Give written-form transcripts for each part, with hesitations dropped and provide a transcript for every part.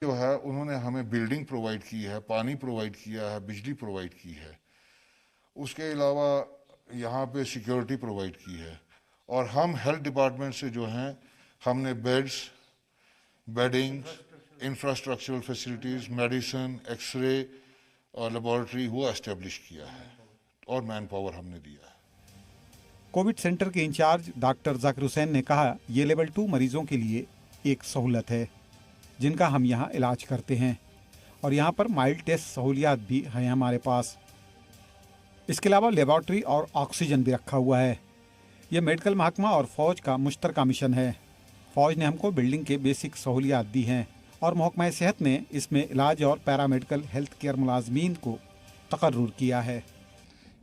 जो है उन्होंने हमें बिल्डिंग प्रोवाइड की है, पानी प्रोवाइड किया है, बिजली प्रोवाइड की है। उसके अलावा यहाँ पे सिक्योरिटी प्रोवाइड की है। और हम हेल्थ डिपार्टमेंट से जो हैं हमने beds, bedding, infrastructural facilities, medicine, x ray और लेबॉरेटरी वो एस्टेब्लिश किया है और मैन पावर हमने दिया है। कोविड सेंटर के इंचार्ज डॉक्टर जाकिर हुसैन ने कहा, ये लेवल 2 मरीजों के लिए एक सहूलत है जिनका हम यहाँ इलाज करते हैं और यहाँ पर माइल्ड टेस्ट सहूलियात भी हैं हमारे पास। इसके अलावा लेबॉर्ट्री और ऑक्सीजन भी रखा हुआ है। यह मेडिकल महकमा और फौज का मुश्तरका मिशन है। फौज ने हमको बिल्डिंग के बेसिक सहूलियात दी हैं और महकमा सेहत ने इसमें इलाज और पैरामेडिकल हेल्थ केयर मुलाजमीन को तकर्रुर किया है।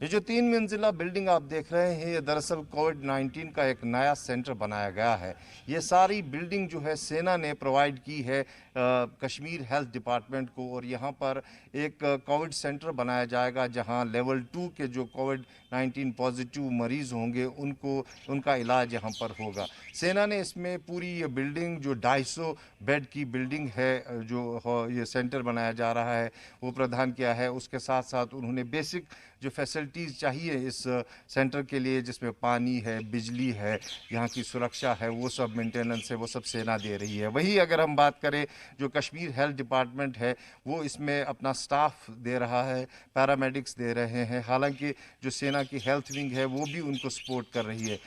ये जो 3 मंजिला बिल्डिंग आप देख रहे हैं, ये दरअसल कोविड-19 का एक नया सेंटर बनाया गया है। ये सारी बिल्डिंग जो है सेना ने प्रोवाइड की है कश्मीर हेल्थ डिपार्टमेंट को, और यहाँ पर एक कोविड सेंटर बनाया जाएगा जहाँ लेवल 2 के जो कोविड-19 पॉजिटिव मरीज़ होंगे उनका इलाज यहाँ पर होगा। सेना ने इसमें पूरी ये बिल्डिंग जो 250 बेड की बिल्डिंग है जो ये सेंटर बनाया जा रहा है वो प्रदान किया है। उसके साथ साथ उन्होंने बेसिक जो फैसिलिटीज़ चाहिए इस सेंटर के लिए, जिसमें पानी है, बिजली है, यहाँ की सुरक्षा है, वो सब मेंटेनेंस है, वो सब सेना दे रही है। वही अगर हम बात करें जो कश्मीर हेल्थ डिपार्टमेंट है वो इसमें अपना स्टाफ दे रहा है, पैरामेडिक्स दे रहे हैं। हालांकि जो सेना की हेल्थ विंग है वो भी उनको सपोर्ट कर रही है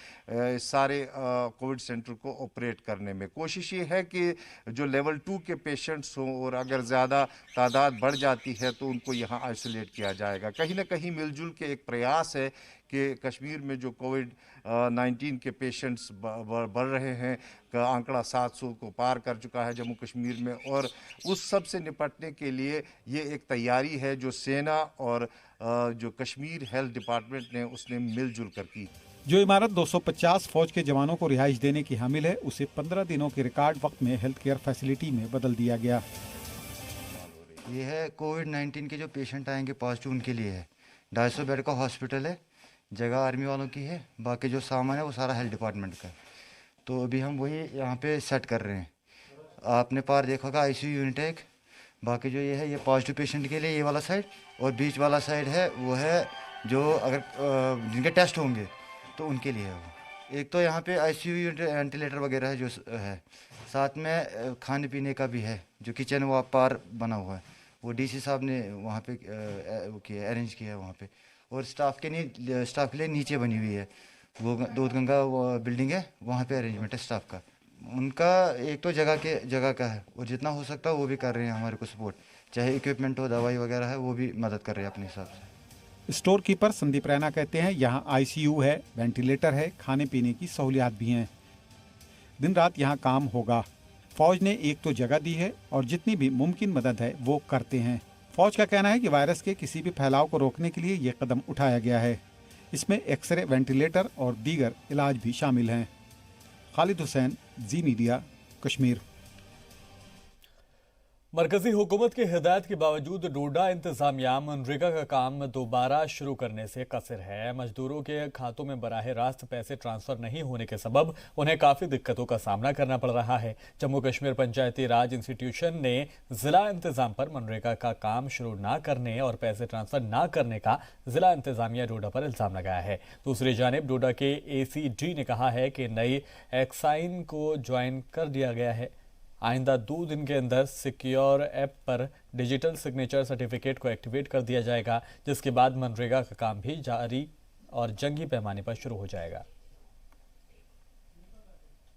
सारे कोविड सेंटर को ऑपरेट करने में। कोशिश ये है कि जो लेवल 2 के पेशेंट्स हों और अगर ज़्यादा तादाद बढ़ जाती है तो उनको यहाँ आइसोलेट किया जाएगा। कहीं ना कहीं मिलजुल के एक प्रयास है कि कश्मीर में जो कोविड-19 के पेशेंट्स बढ़ रहे हैं का आंकड़ा 700 को पार कर चुका है जम्मू कश्मीर में, और उस सब से निपटने के लिए ये एक तैयारी है जो सेना और जो कश्मीर हेल्थ डिपार्टमेंट ने उसने मिलजुल कर की। जो इमारत 250 फौज के जवानों को रिहाइश देने की हामिल है उसे 15 दिनों के रिकॉर्ड वक्त में हेल्थ केयर फैसिलिटी में बदल दिया गया। ये है कोविड-19 के जो पेशेंट आएंगे पॉजिटिव उनके लिए है। 250 बेड का हॉस्पिटल है, जगह आर्मी वालों की है, बाकी जो सामान है वो सारा हेल्थ डिपार्टमेंट का है। तो अभी हम वही यहाँ पे सेट कर रहे हैं। आपने पार देखा होगा आईसीयू यूनिट है एक, बाकी जो ये है ये पॉजिटिव पेशेंट के लिए ये वाला साइड, और बीच वाला साइड है वो है जो अगर जिनके टेस्ट होंगे तो उनके लिए है वो। एक तो यहाँ पे आईसीयू यूनिट वेंटिलेटर वगैरह है जो है, साथ में खाने पीने का भी है जो किचन वो पार बना हुआ है, वो डीसी साहब ने वहाँ पे वो किया अरेंज किया है वहाँ पे। और स्टाफ के लिए नीचे बनी हुई है वो दूध गंगा बिल्डिंग है, वहाँ पे अरेंजमेंट है स्टाफ का। उनका एक तो जगह का है और जितना हो सकता है वो भी कर रहे हैं हमारे को सपोर्ट, चाहे इक्विपमेंट हो, दवाई वगैरह है, वो भी मदद कर रहे हैं अपने हिसाब से। स्टोर कीपर संदीप रैना कहते हैं, यहाँ आईसीयू है, वेंटिलेटर है, खाने पीने की सहूलियात भी हैं। दिन रात यहाँ काम होगा। फौज ने एक तो जगह दी है और जितनी भी मुमकिन मदद है वो करते हैं। फौज का कहना है कि वायरस के किसी भी फैलाव को रोकने के लिए ये कदम उठाया गया है। इसमें एक्सरे, वेंटिलेटर और दीगर इलाज भी शामिल हैं। खालिद हुसैन, जी मीडिया, कश्मीर। मरकजी हुकूमत की हिदायत के बावजूद डोडा इंतजामिया मनरेगा का काम दोबारा शुरू करने से कसर है। मजदूरों के खातों में बराह रास्त पैसे ट्रांसफर नहीं होने के सबब उन्हें काफ़ी दिक्कतों का सामना करना पड़ रहा है। जम्मू कश्मीर पंचायती राज इंस्टीट्यूशन ने जिला इंतजाम पर मनरेगा का काम शुरू न करने और पैसे ट्रांसफर न करने का जिला इंतजामिया डोडा पर इल्ज़ाम लगाया है। दूसरी जानिब डोडा के ACD ने कहा है कि नई एक्साइन को ज्वाइन कर दिया गया है। आइंदा 2 दिन के अंदर सिक्योर ऐप पर डिजिटल सिग्नेचर सर्टिफिकेट को एक्टिवेट कर दिया जाएगा, जिसके बाद मनरेगा का काम भी जारी और जंगी पैमाने पर शुरू हो जाएगा।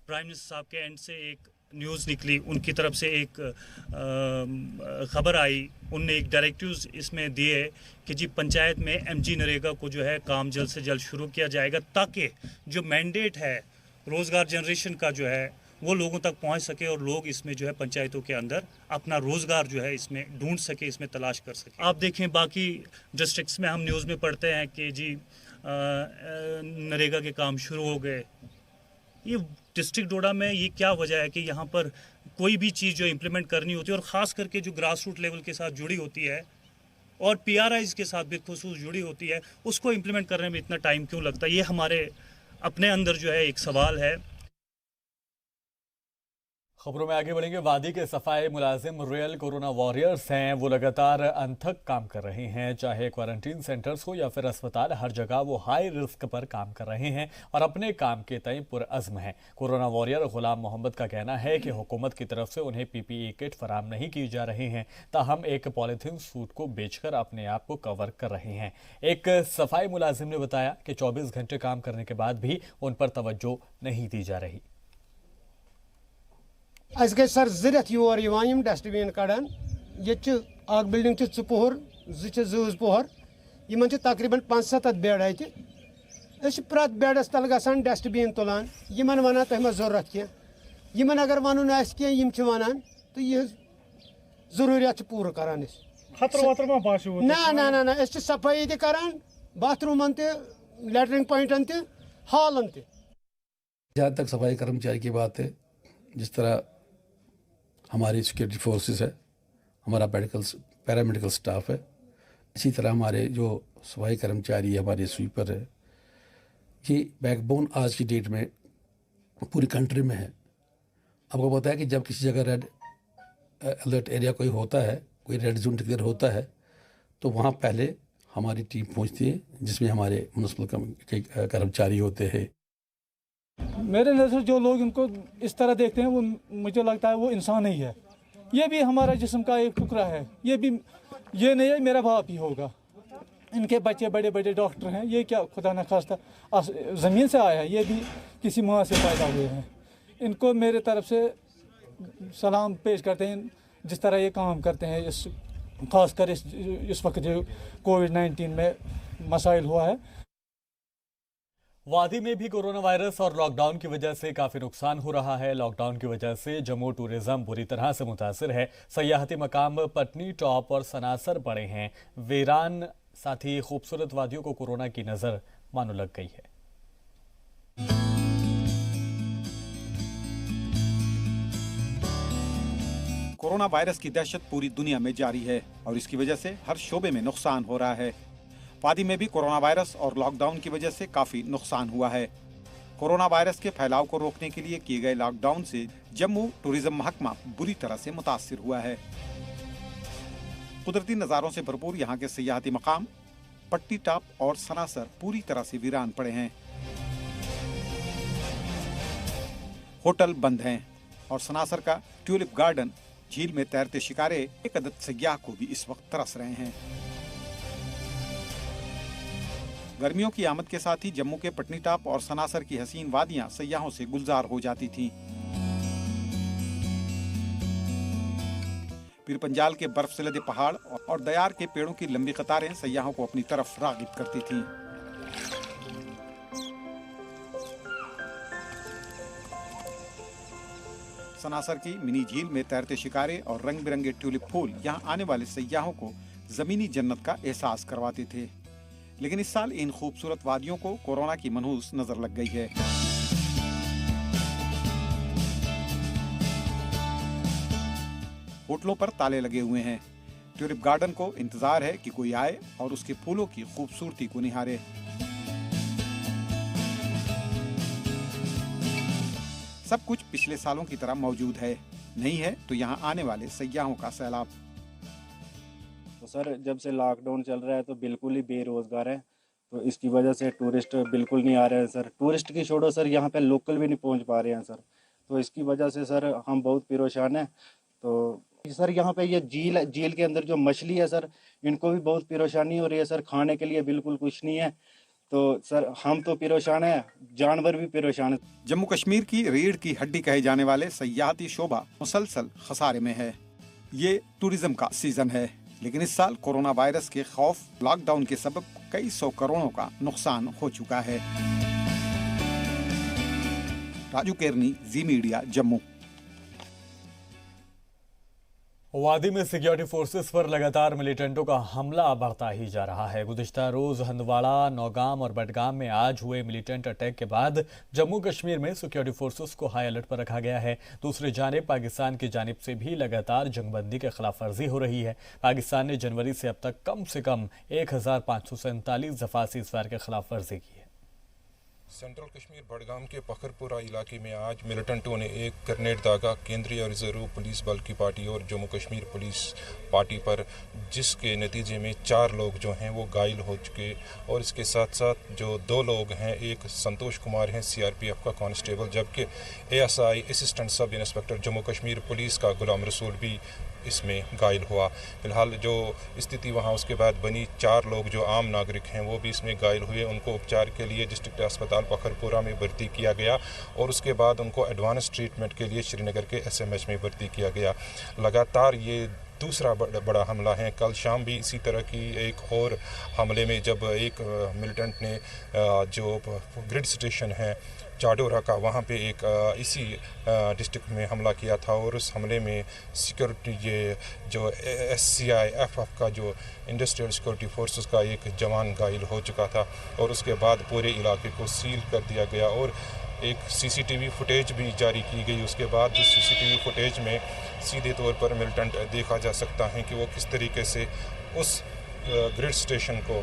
प्राइम मिनिस्टर साहब के एंड से एक न्यूज़ निकली, उनकी तरफ से एक खबर आई, उनने एक डायरेक्टिव्स इसमें दिए कि जी पंचायत में MG नरेगा को जो है काम जल्द से जल्द शुरू किया जाएगा, ताकि जो मैंडेट है रोज़गार जनरेशन का जो है वो लोगों तक पहुंच सके और लोग इसमें जो है पंचायतों के अंदर अपना रोज़गार जो है इसमें ढूंढ सके, इसमें तलाश कर सके। आप देखें बाकी डिस्ट्रिक्ट्स में हम न्यूज़ में पढ़ते हैं कि जी नरेगा के काम शुरू हो गए। ये डिस्ट्रिक्ट डोडा में ये क्या वजह है कि यहाँ पर कोई भी चीज़ जो इम्प्लीमेंट करनी होती है और ख़ास करके जो ग्रास रूट लेवल के साथ जुड़ी होती है और PRIs के साथ बेखुसूस जुड़ी होती है, उसको इम्प्लीमेंट करने में इतना टाइम क्यों लगता है? ये हमारे अपने अंदर जो है एक सवाल है। खबरों में आगे बढ़ेंगे। वादी के सफाई मुलाजिम रियल कोरोना वॉरियर्स हैं। वो लगातार अनथक काम कर रहे हैं, चाहे क्वारंटीन सेंटर्स हो या फिर अस्पताल, हर जगह वो हाई रिस्क पर काम कर रहे हैं और अपने काम के तय पुरअज़्म हैं। कोरोना वॉरियर गुलाम मोहम्मद का कहना है कि हुकूमत की तरफ से उन्हें पीपीई किट फराम नहीं की जा रहे हैं, ताहम एक पॉलीथीन सूट को बेचकर अपने आप को कवर कर रहे हैं। एक सफाई मुलाजिम ने बताया कि 24 घंटे काम करने के बाद भी उन पर तवज्जो नहीं दी जा रही। अस गई sir ज़रियत your Yama dustbin Kadan ये बिल्डिंग ज पोहर ज़ पोहर इन तकरीबन 5-7 बेड अत प्रत बेडस तल गसान डस्टबिन तुलान इन वन तुम मा जरूरत कह अगर वन कह वन तो यह जरूरियात पूरा करान ना ना ना ना सफाई करान बाथरूमन लैटरिन पॉइंटन हॉलन जहाँ तक सफाई कर्मचारी की बात है, जिस तरह हमारी सिक्योरिटी फोर्सेस है, हमारा पैरामेडिकल स्टाफ है, इसी तरह हमारे जो सफाई कर्मचारी है, हमारे स्वीपर है, ये बैकबोन आज की डेट में पूरी कंट्री में है। आपको पता है कि जब किसी जगह रेड अलर्ट एरिया कोई होता है, कोई रेड जोन डिक्लेयर होता है, तो वहाँ पहले हमारी टीम पहुँचती है, जिसमें हमारे म्युनिसिपल कर्मचारी होते हैं। मेरे नज़र जो लोग इनको इस तरह देखते हैं वो मुझे लगता है वो इंसान ही है। ये भी हमारा जिस्म का एक टुकड़ा है, ये नहीं है मेरा बाप ही होगा। इनके बच्चे बड़े बड़े डॉक्टर हैं, ये क्या खुदा न खास्ता ज़मीन से आया है, ये भी किसी माँ से पैदा हुए हैं। इनको मेरे तरफ से सलाम पेश करते हैं जिस तरह ये काम करते हैं, ख़ासकर इस वक्त जो कोविड-19 में मसाइल हुआ है। वादी में भी कोरोना वायरस और लॉकडाउन की वजह से काफ़ी नुकसान हो रहा है। लॉकडाउन की वजह से जम्मू टूरिज्म बुरी तरह से मुतासर है। सयाहती मकाम पटनी टॉप और सनासर पड़े हैं वीरान, साथ ही खूबसूरत वादियों को कोरोना की नज़र मानो लग गई है। कोरोना वायरस की दहशत पूरी दुनिया में जारी है और इसकी वजह से हर शोबे में नुकसान हो रहा है। वादी में भी कोरोना वायरस और लॉकडाउन की वजह से काफी नुकसान हुआ है। कोरोना वायरस के फैलाव को रोकने के लिए किए गए लॉकडाउन से जम्मू टूरिज्म महकमा बुरी तरह से मुतासिर हुआ है। कुदरती नज़ारों से भरपूर यहाँ के सयाहती मकाम पट्टी टॉप और सनासर पूरी तरह से वीरान पड़े हैं। होटल बंद हैं और सनासर का ट्यूलिप गार्डन, झील में तैरते शिकारे एक अदद सयाह को भी इस वक्त तरस रहे हैं। गर्मियों की आमद के साथ ही जम्मू के पटनी टॉप और सनासर की हसीन वादियां सयाहों से गुलजार हो जाती थीं। पीर पंजाल के बर्फ से लदे पहाड़ और दयार के पेड़ों की लंबी कतारें सयाहों को अपनी तरफ रागिब करती थीं। सनासर की मिनी झील में तैरते शिकारे और रंग बिरंगे ट्यूलिप फूल यहाँ आने वाले सयाहों को जमीनी जन्नत का एहसास करवाते थे। लेकिन इस साल इन खूबसूरत वादियों को कोरोना की मनहूस नजर लग गई है। होटलों पर ताले लगे हुए हैं। ट्यूलिप गार्डन को इंतजार है कि कोई आए और उसके फूलों की खूबसूरती को निहारे। सब कुछ पिछले सालों की तरह मौजूद है, नहीं है तो यहाँ आने वाले सयाहों का सैलाब। तो सर जब से लॉकडाउन चल रहा है तो बिल्कुल ही बेरोजगार है, तो इसकी वजह से टूरिस्ट बिल्कुल नहीं आ रहे हैं सर। टूरिस्ट की छोड़ो सर, यहाँ पे लोकल भी नहीं पहुँच पा रहे हैं सर। तो इसकी वजह से सर हम बहुत परेशान हैं। तो सर यहाँ पे ये झील के अंदर जो मछली है सर, इनको भी बहुत परेशानी हो रही है सर। खाने के लिए बिल्कुल कुछ नहीं है, तो सर हम तो परेशान हैं, जानवर भी परेशान है। जम्मू कश्मीर की रीढ़ की हड्डी कहे जाने वाले सयाहती शोबा मुसलसल खसारे में है। ये टूरिज्म का सीजन है, लेकिन इस साल कोरोना वायरस के खौफ, लॉकडाउन के सबब कई 100 करोड़ों का नुकसान हो चुका है। राजू केरनी, जी मीडिया, जम्मू। वादी में सिक्योरिटी फोर्सेस पर लगातार मिलिटेंटों का हमला बढ़ता ही जा रहा है। गुज़िश्ता रोज हंदवाड़ा, नौगाम और बडगाम में आज हुए मिलिटेंट अटैक के बाद जम्मू कश्मीर में सिक्योरिटी फोर्सेस को हाई अलर्ट पर रखा गया है। दूसरी जानिब पाकिस्तान की जानिब से भी लगातार जंगबंदी के खिलाफ वर्जी हो रही है। पाकिस्तान ने जनवरी से अब तक कम से कम 1547 दफा सीज़फायर के खिलाफ वर्जी की है। सेंट्रल कश्मीर बडगाम के पखरपुरा इलाके में आज मिलिटेंटों ने एक ग्रेनेड दागा केंद्रीय रिजर्व पुलिस बल की पार्टी और जम्मू कश्मीर पुलिस पार्टी पर, जिसके नतीजे में 4 लोग जो हैं वो घायल हो चुके और इसके साथ साथ जो 2 लोग हैं, एक संतोष कुमार हैं सीआरपीएफ का कांस्टेबल, जबकि ASI assistant sub inspector Jammu Kashmir police का गुलाम रसूल भी इसमें घायल हुआ। फिलहाल जो स्थिति वहां उसके बाद बनी, 4 लोग जो आम नागरिक हैं वो भी इसमें घायल हुए। उनको उपचार के लिए डिस्ट्रिक्ट अस्पताल पखरपुरा में भर्ती किया गया और उसके बाद उनको एडवांस ट्रीटमेंट के लिए श्रीनगर के एसएमएच में भर्ती किया गया। लगातार ये दूसरा बड़ा हमला है। कल शाम भी इसी तरह की एक और हमले में जब एक मिलिटेंट ने जो ग्रिड स्टेशन है चाडोरा का, वहाँ पे एक इसी डिस्ट्रिक्ट में हमला किया था और उस हमले में सिक्योरिटी ये जो SCIF का जो इंडस्ट्रियल सिक्योरिटी फोर्सेस का एक जवान घायल हो चुका था और उसके बाद पूरे इलाके को सील कर दिया गया और एक सीसीटीवी फुटेज भी जारी की गई। उसके बाद जिस सीसीटीवी फुटेज में सीधे तौर पर मिलिटेंट देखा जा सकता है कि वो किस तरीके से उस ग्रिड स्टेशन को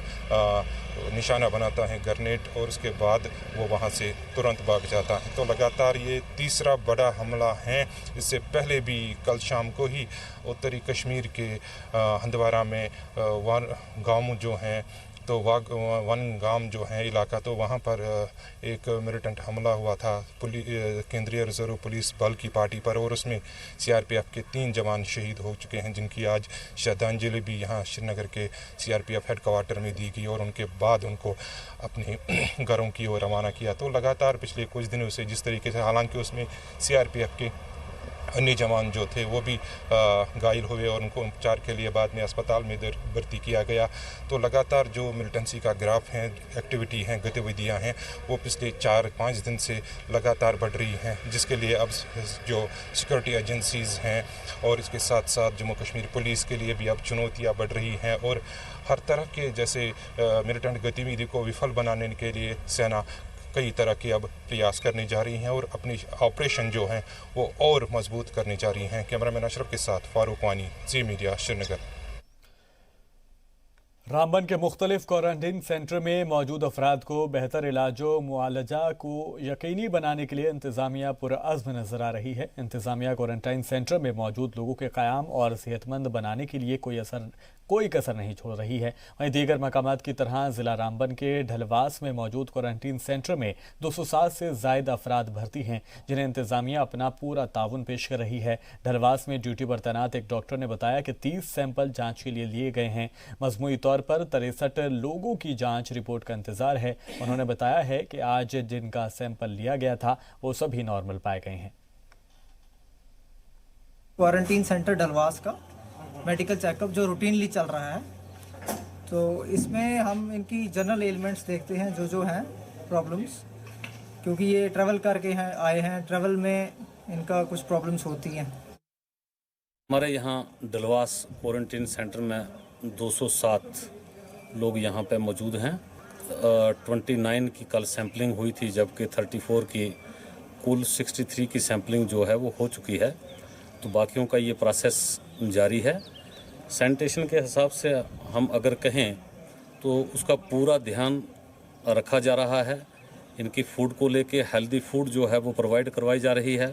निशाना बनाता है ग्रेनेड और उसके बाद वो वहाँ से तुरंत भाग जाता है। तो लगातार ये तीसरा बड़ा हमला है। इससे पहले भी कल शाम को ही उत्तरी कश्मीर के हंदवारा में गाँव जो हैं तो वन गाम जो है इलाका, तो वहाँ पर एक मिलिटेंट हमला हुआ था केंद्रीय रिजर्व पुलिस बल की पार्टी पर और उसमें सीआरपीएफ के 3 जवान शहीद हो चुके हैं, जिनकी आज श्रद्धांजलि भी यहाँ श्रीनगर के सीआरपीएफ हेडक्वार्टर में दी गई और उनके बाद उनको अपने घरों की ओर रवाना किया। तो लगातार पिछले कुछ दिनों से जिस तरीके से, हालांकि उसमें सीआरपीएफ के अन्य जवान जो थे वो भी घायल हुए और उनको उपचार के लिए बाद में अस्पताल में भर्ती किया गया। तो लगातार जो मिलिटेंसी का ग्राफ है, एक्टिविटी हैं, गतिविधियां हैं, वो पिछले 4-5 दिन से लगातार बढ़ रही हैं, जिसके लिए अब जो सिक्योरिटी एजेंसीज़ हैं और इसके साथ साथ जम्मू कश्मीर पुलिस के लिए भी अब चुनौतियाँ बढ़ रही हैं और हर तरह के जैसे मिलिटेंट गतिविधि को विफल बनाने के लिए सेना कई तरह के अब प्रयास करने जा रही हैं और अपनी ऑपरेशन जो हैं वो और मजबूत करने जा रही हैं। कैमरामैन अशरफ के साथ फारूक वानी, जी मीडिया, श्रीनगर। रामबन के मुख्तलिफ क्वारंटीन सेंटर में मौजूद अफराद को बेहतर इलाज व मुआलजा को यकीनी बनाने के लिए इंतजामिया पुरअज़्म नजर आ रही है। इंतजामिया क्वारंटाइन सेंटर में मौजूद लोगों के क़याम और सेहतमंद बनाने के लिए कोई कसर नहीं छोड़ रही है। वहीं दीगर मकामात की तरह ज़िला रामबन के ढलवास में मौजूद क्वारंटीन सेंटर में 207 से ज़ायद अफराद भर्ती हैं, जिन्हें इंतजामिया अपना पूरा ताउन पेश कर रही है। ढलवास में ड्यूटी पर तैनात एक डॉक्टर ने बताया कि 30 सैंपल जाँच के लिए लिए गए हैं। मजमूई तौर पर 63 लोगों की जांच रिपोर्ट का इंतजार है। उन्होंने बताया है कि आज जिनका सैंपल लिया गया था वो सभी नॉर्मल पाए गए हैं। क्वारंटीन सेंटर ढलवास का मेडिकल चेकअप जो रूटीनली चल रहा है, तो इसमें हम इनकी जनरल एलिमेंट्स देखते हैं जो हैं प्रॉब्लम्स, क्योंकि ये ट्रैवल करके आए हैं, ट्रैवल में इनका कुछ प्रॉब्लम्स होती हैं। हमारे यहाँ ढलवास क्वारंटीन सेंटर में 207 लोग यहाँ पे मौजूद हैं। 29 की कल सैम्पलिंग हुई थी, जबकि 34 की कुल 63 की सैम्पलिंग जो है वो हो चुकी है। तो बाकियों का ये प्रोसेस जारी है। सैनिटेशन के हिसाब से हम अगर कहें तो उसका पूरा ध्यान रखा जा रहा है। इनकी फूड को लेके हेल्दी फूड जो है वो प्रोवाइड करवाई जा रही है।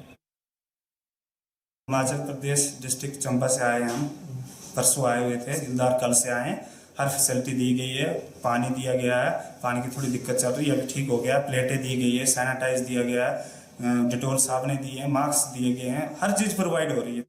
हिमाचल प्रदेश डिस्ट्रिक्ट चंबा से आए हैं हम, परसों आए हुए थे, दिलदार कल से आए हैं। हर फैसिलिटी दी गई है, पानी दिया गया है, पानी की थोड़ी दिक्कत चल रही है, अभी ठीक हो गया। प्लेटें दी गई है, सैनिटाइज दिया गया है, डेटोल साबुनें दी हैं, मास्क दिए गए हैं, हर चीज़ प्रोवाइड हो रही है।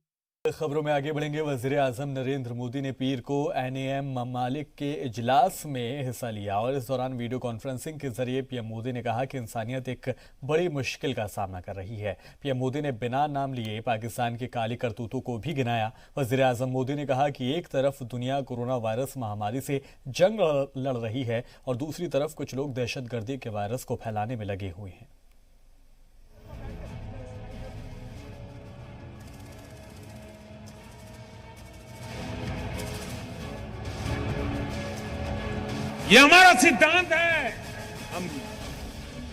खबरों में आगे बढ़ेंगे। वज़ीर आज़म नरेंद्र मोदी ने पीर को NAM ममालिक के इजलास में हिस्सा लिया और इस दौरान वीडियो कॉन्फ्रेंसिंग के जरिए PM मोदी ने कहा कि इंसानियत एक बड़ी मुश्किल का सामना कर रही है। PM मोदी ने बिना नाम लिए पाकिस्तान की काली करतूतों को भी गिनाया। वज़ीर आज़म मोदी ने कहा कि एक तरफ दुनिया कोरोना वायरस महामारी से जंग लड़ रही है और दूसरी तरफ कुछ लोग दहशतगर्दी के वायरस को फैलाने में लगे हुए हैं। ये हमारा सिद्धांत है, हम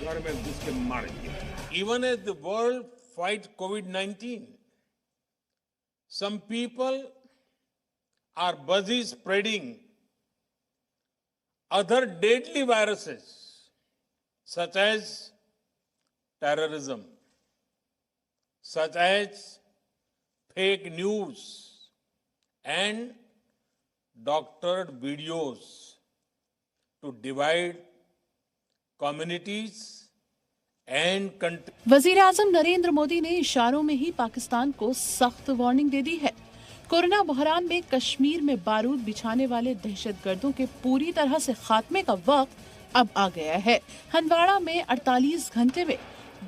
घर में घुस के मारेंगे। Even as the world fight COVID-19, some people are busy spreading other deadly viruses such as terrorism, such as fake news and doctored videos to divide communities and countries. वजीर आजम नरेंद्र मोदी ने इशारों में ही पाकिस्तान को सख्त वार्निंग दे दी है। कोरोना बहरान में कश्मीर में बारूद बिछाने वाले दहशतगर्दों के पूरी तरह से खात्मे का वक्त अब आ गया है। हंदवाड़ा में 48 घंटे में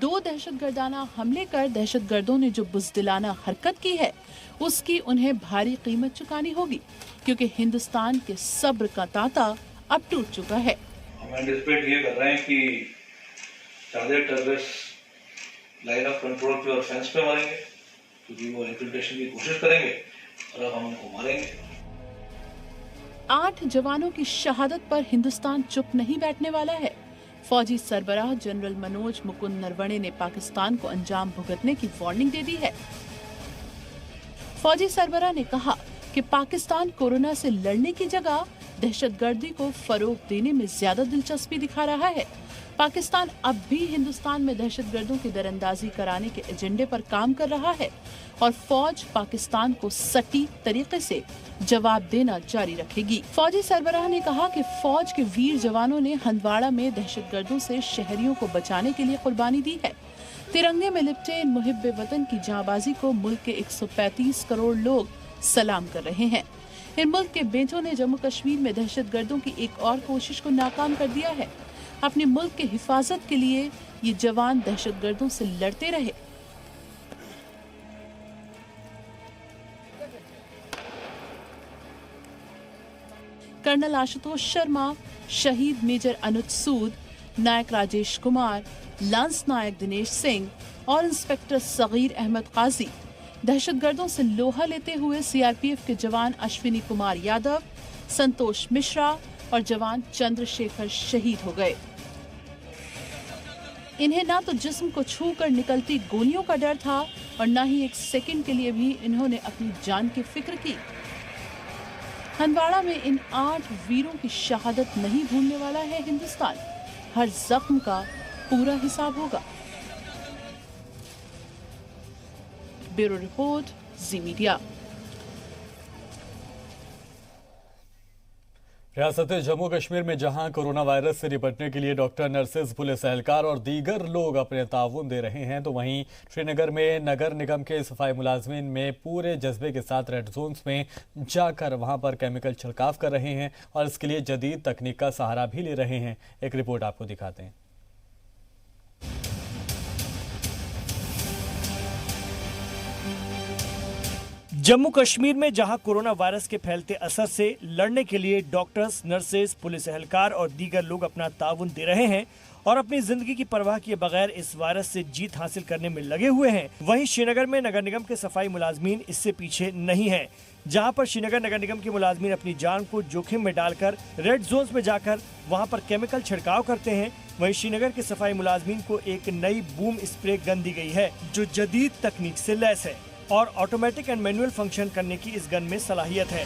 2 दहशतगर्दाना हमले कर दहशतगर्दों ने जो बुज़दिलाना हरकत की है, उसकी उन्हें भारी कीमत चुकानी होगी, क्योंकि हिंदुस्तान के सब्र का तांता अब टूट चुका है। हम एंटिसिपेट ये कर रहे हैं कि ज्यादा टेररिस्ट लाइन ऑफ कंट्रोल पे और फेंस पे मारेंगे, क्योंकि वो इन्फिल्ट्रेशन की कोशिश करेंगे और अब हम उनको मारेंगे। 8 जवानों की शहादत पर हिंदुस्तान चुप नहीं बैठने वाला है। फौजी सरबराह जनरल मनोज मुकुंद नरवणे ने पाकिस्तान को अंजाम भुगतने की वार्निंग दे दी है। फौजी सरबराह ने कहा कि पाकिस्तान कोरोना से लड़ने की जगह दहशतगर्दी को फरोग देने में ज्यादा दिलचस्पी दिखा रहा है। पाकिस्तान अब भी हिंदुस्तान में दहशतगर्दों की दरअंदाजी कराने के एजेंडे पर काम कर रहा है और फौज पाकिस्तान को सटीक तरीके से जवाब देना जारी रखेगी। फौजी सरबराह ने कहा कि फौज के वीर जवानों ने हंदवाड़ा में दहशतगर्दों से शहरियों को बचाने के लिए कुर्बानी दी है। तिरंगे में लिपटे इन मुहिब्बे वतन की जांबाजी को मुल्क के 135 करोड़ लोग सलाम कर रहे हैं। इन मुल्क के बेटों ने जम्मू कश्मीर में दहशतगर्दों की एक और कोशिश को नाकाम कर दिया है। अपने मुल्क की हिफाजत के लिए ये जवान दहशतगर्दों से लड़ते रहे। कर्नल आशुतोष शर्मा, शहीद मेजर अनुज सूद, नायक राजेश कुमार, लांस नायक दिनेश सिंह और इंस्पेक्टर सगीर अहमद काजी दहशतगर्दों से लोहा लेते हुए सीआरपीएफ के जवान अश्विनी कुमार यादव, संतोष मिश्रा और जवान चंद्रशेखर शहीद हो गए। इन्हें ना तो जिस्म को छूकर निकलती गोलियों का डर था और न ही एक सेकंड के लिए भी इन्होंने अपनी जान की फिक्र की। हंदवाड़ा में इन 8 वीरों की शहादत नहीं भूलने वाला है हिंदुस्तान। हर जख्म का पूरा हिसाब होगा। ब्यूरो रिपोर्ट, जी मीडिया। रियासत जम्मू कश्मीर में जहां कोरोना वायरस से निपटने के लिए डॉक्टर, नर्सेज, पुलिस एहलकार और दीगर लोग अपने ताउन दे रहे हैं, तो वहीं श्रीनगर में नगर निगम के सफाई मुलाजमीन में पूरे जज्बे के साथ रेड जोन्स में जाकर वहां पर केमिकल छिड़काव कर रहे हैं और इसके लिए जदीद तकनीक का सहारा भी ले रहे हैं। एक रिपोर्ट आपको दिखाते हैं। जम्मू कश्मीर में जहां कोरोना वायरस के फैलते असर से लड़ने के लिए डॉक्टर्स, नर्सेज, पुलिस एहलकार और दीगर लोग अपना ताउन दे रहे हैं और अपनी जिंदगी की परवाह किए बगैर इस वायरस से जीत हासिल करने में लगे हुए हैं, वहीं श्रीनगर में नगर निगम के सफाई मुलाजमीन इससे पीछे नहीं है। जहां पर श्रीनगर नगर निगम के मुलाजमीन अपनी जान को जोखिम में डालकर रेड जोन्स में जाकर वहां पर केमिकल छिड़काव करते हैं, वहीं श्रीनगर के सफाई मुलाजमीन को एक नई बूम स्प्रे गन दी गई है जो जदीद तकनीक से लैस है और ऑटोमेटिक एंड मैनुअल फंक्शन करने की इस गन में सलाहियत है।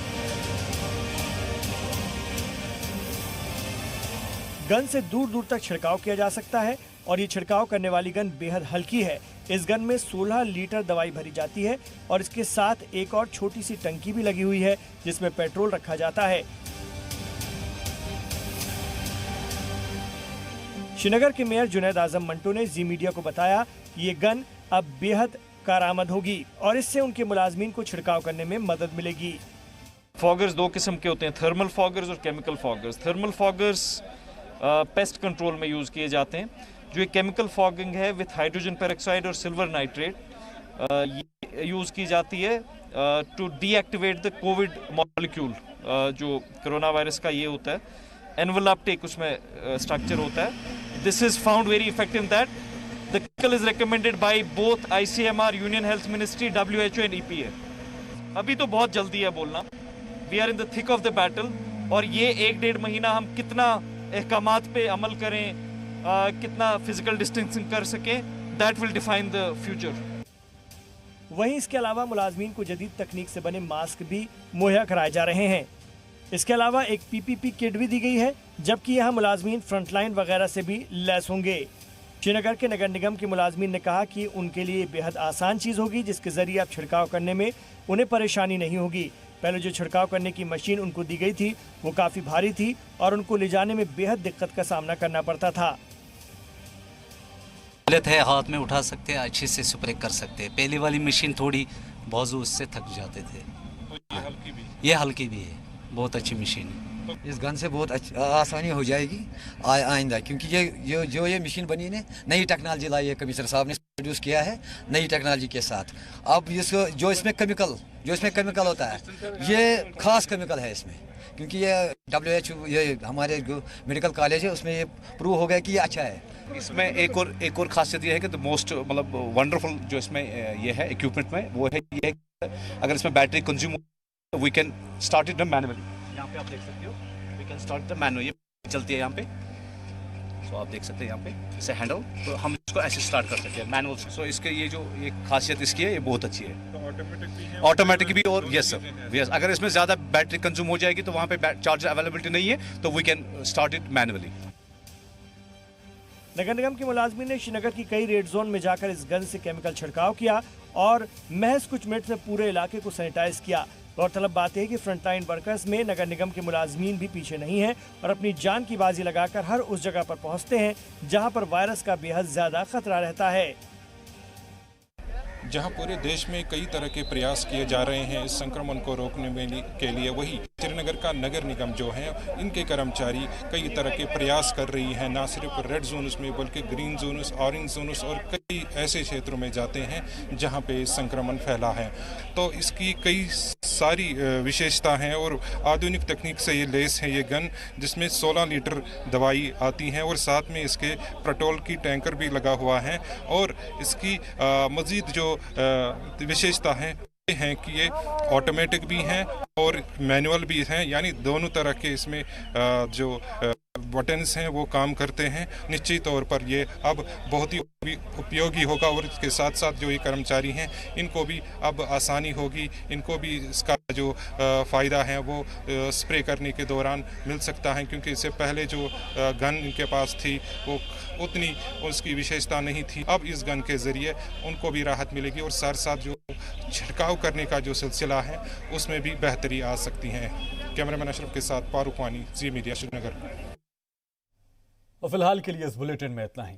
गन से दूर दूर तक छिड़काव किया जा सकता है और ये छिड़काव करने वाली गन बेहद हल्की है। इस गन में 16 लीटर दवाई भरी जाती है और इसके साथ एक और छोटी सी टंकी भी लगी हुई है जिसमें पेट्रोल रखा जाता है। श्रीनगर के मेयर जुनैद आजम मंटो ने जी मीडिया को बताया कि ये गन अब बेहद कारआमद होगी और इससे उनके मुलाजमीन को छिड़काव करने में मदद मिलेगी। फॉगर्स 2 किस्म के होते हैं, थर्मल फॉगर्स और chemical foggers. Thermal foggers pest control में यूज़ किए जाते हैं। जो एक केमिकल फॉगिंग है विथ हाइड्रोजन पेरोक्साइड और सिल्वर नाइट्रेट, ये यूज़ की जाती है to deactivate the covid molecule. जो कोरोना वायरस का ये होता है, एनवलप उसमें स्ट्रक्चर होता है। This is found very effective that the chemical is recommended by both ICMR, Union Health Ministry, WHO and EPA. अभी तो बहुत जल्दी है बोलना। We are in the thick of the battle और ये 1-1.5 महीना हम कितना अहकामात पे अमल करें, कितना फिजिकल डिस्टेंसिंग कर सकें, that will define the future. वहीं इसके अलावा मुलाजमीन को जदीद तकनीक से बने मास्क भी मुहैया कराए जा रहे हैं। इसके अलावा एक पीपीपी किट भी दी गई है, जबकि यहाँ मुलाजमीन फ्रंटलाइन वगैरह से भी लैस होंगे। श्रीनगर के नगर निगम के मुलाजमीन ने कहा कि उनके लिए बेहद आसान चीज़ होगी, जिसके जरिए अब छिड़काव करने में उन्हें परेशानी नहीं होगी। पहले जो छिड़काव करने की मशीन उनको दी गई थी वो काफ़ी भारी थी और उनको ले जाने में बेहद दिक्कत का सामना करना पड़ता था। है, हाथ में उठा सकते हैं, अच्छे से स्प्रे कर सकते हैं। पहले वाली मशीन थोड़ी बाजू उससे थक जाते थे। ये हल्की भी है, बहुत अच्छी मशीन है। इस गन से बहुत आसानी हो जाएगी आइंदा, क्योंकि ये मशीन बनी ने नई टेक्नोलॉजी लाई है, कमिश्नर साहब ने प्रोड्यूस किया है नई टेक्नोलॉजी के साथ। अब इसको जो इसमें केमिकल होता है, ये खास केमिकल है इसमें, क्योंकि ये WHO ये हमारे मेडिकल कॉलेज है उसमें ये प्रूव हो गया कि ये अच्छा है। इसमें एक और खासियत ये है कि द मोस्ट मतलब वंडरफुल जो इसमें ये है इक्विपमेंट में वो है ये, अगर इसमें बैटरी कंज्यूम हो we can start it manually. यहाँ पे आप देख सकते हो we can start the manual, ये चलती है यहाँ पे। सो आप देख सकते हैं यहाँ पे इसे हैंडल, तो हम इसको ऐसे स्टार्ट कर सकते हैं मैनुअल। सो इसके ये जो एक खासियत इसकी है ये बहुत अच्छी है, ऑटोमेटिक भी। और यस सर, यस अगर इसमें ज़्यादा बैटरी कंज्यूम हो जाएगी तो वहाँ पे चार्जर अवेलेबिलिटी नहीं है तो we can start it manually. नगर निगम के मुलाजमीन ने श्रीनगर की कई रेड जोन में जाकर इस गन से केमिकल छिड़काव किया और महज कुछ मिनट में पूरे इलाके को सैनिटाइज किया। गौरतलब बात है कि फ्रंटलाइन वर्कर्स में नगर निगम के मुलाजमीन भी पीछे नहीं हैं और अपनी जान की बाजी लगाकर हर उस जगह पर पहुंचते हैं जहां पर वायरस का बेहद ज्यादा खतरा रहता है। जहां पूरे देश में कई तरह के प्रयास किए जा रहे हैं इस संक्रमण को रोकने के लिए, वही श्रीनगर का नगर निगम जो है इनके कर्मचारी कई तरह के प्रयास कर रही हैं, ना सिर्फ रेड जोन्स में बल्कि ग्रीन जोन्स, ऑरेंज जोन्स और कई ऐसे क्षेत्रों में जाते हैं जहां पे संक्रमण फैला है। तो इसकी कई सारी विशेषता हैं और आधुनिक तकनीक से ये लेस है ये गन, जिसमें 16 लीटर दवाई आती है और साथ में इसके पेट्रोल की टैंकर भी लगा हुआ है। और इसकी मज़ीद जो विशेषता हैं कि ये ऑटोमेटिक भी हैं और मैनुअल भी हैं, यानी दोनों तरह के इसमें जो बटन्स हैं वो काम करते हैं। निश्चित तौर पर ये अब बहुत ही उपयोगी होगा और इसके साथ साथ जो ये कर्मचारी हैं इनको भी अब आसानी होगी, इनको भी इसका जो फ़ायदा है वो स्प्रे करने के दौरान मिल सकता है, क्योंकि इससे पहले जो गन इनके पास थी वो उतनी उसकी विशेषता नहीं थी। अब इस गन के ज़रिए उनको भी राहत मिलेगी और साथ साथ जो छिड़काव करने का जो सिलसिला है उसमें भी बेहतरी आ सकती है। कैमरामैन अशरफ के साथ फारूक वानी, जी मीडिया, श्रीनगर। और फिलहाल के लिए इस बुलेटिन में इतना ही।